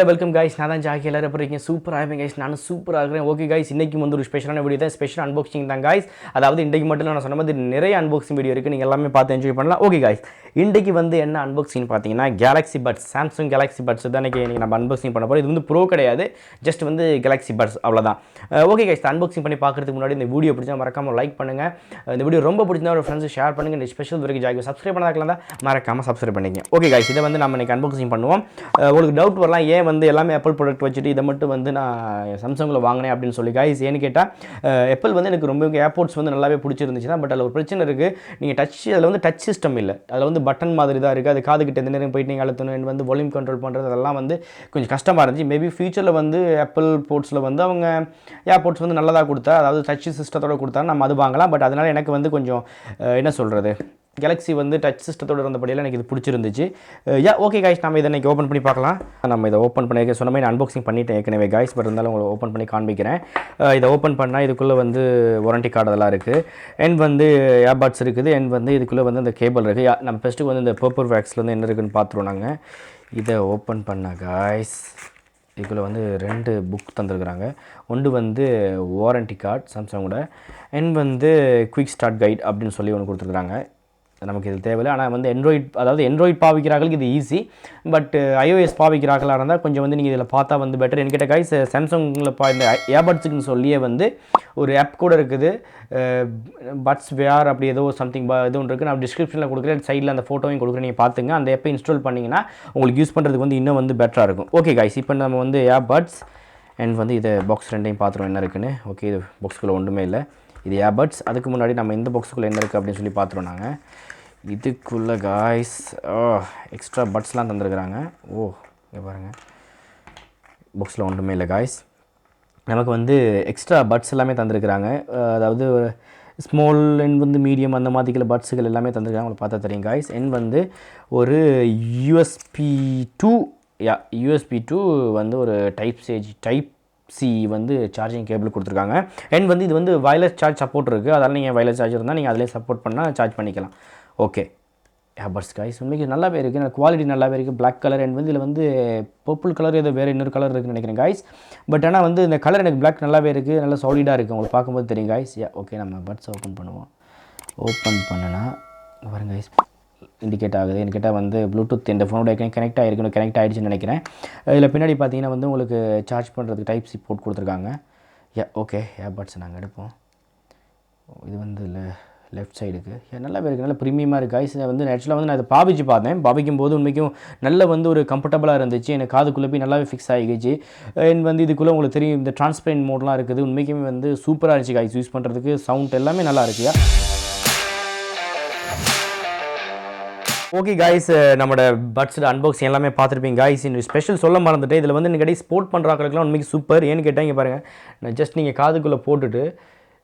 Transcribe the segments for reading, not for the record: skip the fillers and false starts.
Welcome guys. நான் தான் Jackie. எல்லாரும் எப்படி இருக்கீங்க? சூப்பராக இருப்பேன் கைஸ். நானும் சூப்பராக இருக்கிறேன். ஓகே கைஸ், இன்றைக்கி வந்து ஒரு ஸ்பெஷலான வீடியோ தான். ஸ்பெஷல் அன்பாக்சிங் தான் கைஸ். அதாவது இன்றைக்கு மட்டும் நான் சொன்ன மாதிரி நிறைய அன்பாக்சிங் வீடியோ இருக்குது. நீங்கள் எல்லாமே பார்த்து என்ஜாய் பண்ணலாம். ஓகே கைஸ், இன்றைக்கி வந்து என்ன அன்பாக்சிங் பார்த்தீங்கன்னா Galaxy puts, Samsung Galaxy puts தான் இன்றைக்கி நம்ம அன்பாக்சிங் பண்ண போகிறோம். இது வந்து ப்ரோ கிடையாது, ஜஸ்ட் வந்து கேலக்ஸி பட்ஸ் அவ்வளோதான். ஓகே கைஸ், அன்பாக்சிங் பண்ணி பார்க்குறதுக்கு முன்னாடி இந்த வீடியோ பிடிச்சா மறக்காமல் லைக் பண்ணுங்கள். இந்த வீடியோ ரொம்ப பிடிச்சிருந்தா ஒரு ஃப்ரெண்ட்ஸ் ஷேர் பண்ணுங்கள். இந்த ஸ்பெஷல் வரைக்கும் ஜாக்கி சப்ஸ்கிரைப் பண்ணாதான் தான் மறக்காமல் சப்ஸ்கிரைப் பண்ணிக்கங்க. ஓகே கைஸ், இதை வந்து நம்ம இன்றைக்கி அன்பாக்சிங் பண்ணுவோம். உங்களுக்கு டவுட் வரலாம், ஏன் வந்து எல்லாமே ஆப்பிள் ப்ராடக்ட் வச்சுட்டு இதை மட்டும் வந்து நான் சாம்சங்கில் வாங்கினேன் அப்படின்னு சொல்லி கைஸ். ஏன்னு கேட்டால் ஆப்பிள் வந்து எனக்கு ரொம்ப ஏர்போர்ட்ஸ் வந்து நல்லாவே பிடிச்சிருந்துச்சு தான். பட் அதில் ஒரு பிரச்சனை இருக்குது. நீங்கள் அதில் வந்து டச் சிஸ்டம் இல்லை, அதில் வந்து பட்டன் மாதிரி தான் இருக்குது. அது காதுகிட்ட எந்த நேரம் போயிட்டு நீங்கள் அழுத்தணும், வந்து வால்யூம் கண்ட்ரோல் பண்ணுறது அதெல்லாம் வந்து கொஞ்சம் கஷ்டமாக இருந்துச்சு. மேபி ஃபியூச்சரில் வந்து ஆப்பிள் போர்ட்ஸில் வந்து அவங்க ஏர்போர்ட்ஸ் வந்து நல்லதாக கொடுத்தா, அதாவது டச் சிஸ்டத்தோடு கொடுத்தா நம்ம அது வாங்கலாம். பட் அதனால் எனக்கு வந்து கொஞ்சம் என்ன சொல்கிறது, கேலக்ஸி வந்து டச் சிஸ்டத்தோடு இருந்தபடியில் எனக்கு இது பிடிச்சிருந்துச்சு. ஓகே காய்ஸ், நம்ம இதை இன்றைக்கி ஓப்பன் பண்ணி பார்க்கலாம். நம்ம இதை ஓப்பன் பண்ணி சொன்ன மாதிரி அன்பாக்சிங் பண்ணிவிட்டேன் ஏற்கனவே காய்ஸ். பட் இருந்தாலும் உங்களை ஓப்பன் பண்ணி காண்பிக்கிறேன். இதை ஓப்பன் பண்ணால் இதுக்குள்ளே வந்து வாரண்டி கார்டு அதெல்லாம் இருக்குது. அண்ட் வந்து ஏர்பாட்ஸ் இருக்குது. அண்ட் வந்து இதுக்குள்ளே வந்து அந்த கேபிள் இருக்குது. நம்ம ஃபஸ்ட்டுக்கு வந்து இந்த பேப்பர் வேக்ஸில் வந்து என்ன இருக்குதுன்னு பார்த்துருவோம். நாங்கள் இதை ஓப்பன் பண்ண காய்ஸ், இதுக்குள்ளே வந்து 2 புக் தந்துருக்குறாங்க. ஒன்று வந்து வாரண்டி கார்டு சாம்சங்கோட, அண்ட் வந்து குயிக் ஸ்டார்ட் கைட் அப்படின்னு சொல்லி ஒன்று கொடுத்துருக்குறாங்க. நமக்கு இது தேவையில்லை. ஆனால் வந்து ஆண்ட்ராய்ட் பாவிக்கிறார்களுக்கு இது ஈஸி. பட் iOS பாவிக்கிறார்களாக இருந்தால் கொஞ்சம் வந்து நீங்கள் இதில் பார்த்தா வந்து பெட்டர். என்கிட்ட கைஸ் சாம்சங்கில் இந்த ஏர்பட்ஸுக்குன்னு சொல்லியே வந்து ஒரு ஆப் கூட இருக்குது, பட்ஸ் வேர் அப்படி ஏதோ சம்திங் இது ஒன்று இருக்குது. நான் டிஸ்கிரிப்ஷனில் கொடுக்குறேன், சைடில் அந்த ஃபோட்டோவையும் கொடுக்குறேன், நீங்கள் பார்த்துங்க. அந்த ஆப்பை இன்ஸ்டால் பண்ணிங்கன்னா உங்களுக்கு யூஸ் பண்ணுறதுக்கு வந்து இன்னும் வந்து பெட்டராக இருக்கும். ஓகே கைஸ், இப்போ நம்ம வந்து ஏர்பட்ஸ் அண்ட் வந்து இதை பாக்ஸ் ரெண்டையும் பார்த்துருவோம் என்ன இருக்குன்னு. ஓகே, இது பாக்ஸுக்குள்ளே ஒன்றுமே இல்லை, இது ஏர்பட்ஸ். அதுக்கு முன்னாடி நம்ம இந்த பாக்ஸுக்குள்ளே என்ன இருக்குது அப்படின்னு சொல்லி பார்த்துருவோம். நாங்கள் இதுக்குள்ளே காய்ஸ் எக்ஸ்ட்ரா பட்ஸ்லாம் தந்துருக்குறாங்க. இங்கே பாருங்கள், பாக்ஸில் ஒன்றுமே இல்லை காய்ஸ். நமக்கு வந்து எக்ஸ்ட்ரா பட்ஸ் எல்லாமே தந்துருக்குறாங்க. அதாவது ஸ்மால் அண்ட் வந்து மீடியம் அந்த மாதிரிக்குள்ள பட்ஸுகள் எல்லாமே தந்துருக்காங்க. உங்களுக்கு பார்த்தா தெரியும் காய்ஸ். அண்ட் வந்து ஒரு யூஎஸ்பி 2 வந்து ஒரு டைப் சி வந்து சார்ஜிங் கேபிள் கொடுத்துருக்காங்க. அண்ட் வந்து இது வந்து வயர்லெஸ் சார்ஜ் சப்போர்ட் இருக்குது. அதனால் நீங்கள் வயர்லெஸ் சார்ஜ் இருந்தால் நீங்கள் அதிலே சப்போர்ட் பண்ணால் சார்ஜ் பண்ணிக்கலாம். ஓகே, ஏர்பட்ஸ் கைஸ் உண்மைக்கு நல்லாவே இருக்குது, குவாலிட்டி நல்லாவே இருக்குது. பிளாக் கலர் அண்ட் வந்து இதில் வந்து பர்பிள் கலர் ஏதோ வேறு இன்னொரு கலர் இருக்குதுன்னு நினைக்கிறேன் காய்ஸ். பட் ஆனால் வந்து இந்த கலர் எனக்கு பிளாக் நல்லாவே இருக்குது, நல்லா சாலிடாக இருக்குது. உங்களுக்கு பார்க்கும்போது தெரியும் காய்ஸ். ஓகே, நம்ம பட்ஸ் ஓப்பன் பண்ணுவோம். ஓப்பன் பண்ணுனா பாருங்க காய்ஸ், இண்டிகேட் ஆகுது. எனக்கு கேட்டால் வந்து ப்ளூடூத் இந்த ஃபோனோட கனெக்ட் ஆகிடுச்சுன்னு நினைக்கிறேன். இதில் பின்னாடி பார்த்தீங்கன்னா வந்து உங்களுக்கு சார்ஜ் பண்ணுறதுக்கு டைப் சி போர்ட் கொடுத்துருக்காங்க. ஓகே, ஏர்பட்ஸ் நாங்கள் எடுப்போம். இது வந்து இல்லை லெஃப்ட் சைடுக்கு நல்லாவே இருக்குது, நல்ல ப்ரீமியமாக இருக்குது காய்ஸ். வந்து ஆக்சுவலாக வந்து நான் இதை பாவிக்கும் போது உண்மைக்கும் நல்ல வந்து ஒரு கம்ஃபர்டபுளாக இருந்துச்சு. எனக்கு காதுக்குள்ளே போய் நல்லாவே ஃபிக்ஸ் ஆகிடுச்சு. அண்ட் வந்து இதுக்குள்ளே உங்களுக்கு தெரியும் இந்த டிரான்ஸ்பரண்ட் மோட்லாம் இருக்குது. உண்மைக்குமே வந்து சூப்பராக இருந்துச்சு காய்ஸ் யூஸ் பண்ணுறதுக்கு. சவுண்ட் எல்லாமே நல்லா இருக்குயா. ஓகே காய்ஸ், நம்மளோட பட்ஸோட அன்பாக்சிங் எல்லாமே பார்த்துருப்பீங்க காய்ஸ். இந்த ஸ்பெஷல் சொல்ல மறந்துட்டு, இதில் வந்து நீங்கள் ஸ்போர்ட் பண்ணுறாங்களுக்குலாம் உண்மைக்கு சூப்பர். ஏன்னு கேட்டால் இங்கே பாருங்கள், நான் ஜஸ்ட் நீங்கள் காதுக்குள்ளே போட்டுட்டு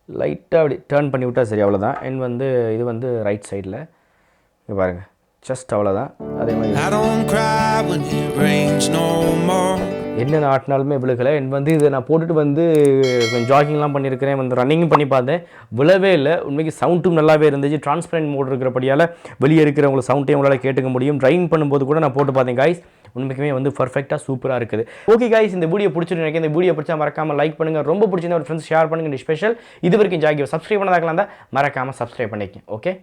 லைட்டாக அப்படி டேர்ன் பண்ணி விட்டால் சரி, அவ்வளோதான். அண்ட் வந்து இது வந்து ரைட் சைடில் இங்கே பாருங்கள், ஜஸ்ட் அவ்வளோதான். அதே மாதிரி என்ன ஆட்டினாலுமே விழுகலை. அண்ட் வந்து இதை நான் போட்டுட்டு வந்து கொஞ்சம் ஜாகிங்லாம் பண்ணியிருக்கிறேன், வந்து ரன்னிங்கும் பண்ணி பார்த்தேன், விழவே இல்லை. உண்மைக்கு சவுண்டும் நல்லாவே இருந்துச்சு. டிரான்ஸ்பரண்ட் மோட் இருக்கிறபடியால் வெளியே இருக்கிறவங்களை சவுண்டையும் உங்களால் கேட்டுக்க முடியும். ட்ரைவிங் பண்ணும்போது கூட நான் போட்டு பார்த்தேன் காய்ஸ், உண்மைக்குமே வந்து பர்ஃபெக்டாக சூப்பராக இருக்குது. ஓகே காய்ஸ், இந்த வீடியோ பிடிச்சிட்டு நினைக்கிறேன். இந்த வீடியோ பிடிச்சா மறக்காமல் லைக் பண்ணுங்கள். ரொம்ப பிடிச்சிருந்தா ஒரு ஃப்ரெண்ட்ஸ் ஷேர் பண்ணுங்கள். இந்த ஸ்பெஷல் இது வரைக்கும் ஜாக்கி சப்ஸ்கிரைப் பண்ணதாக்கலாம் தான் மறக்காமல் சப்ஸ்கிரைப் பண்ணிக்கங்க. ஓகே.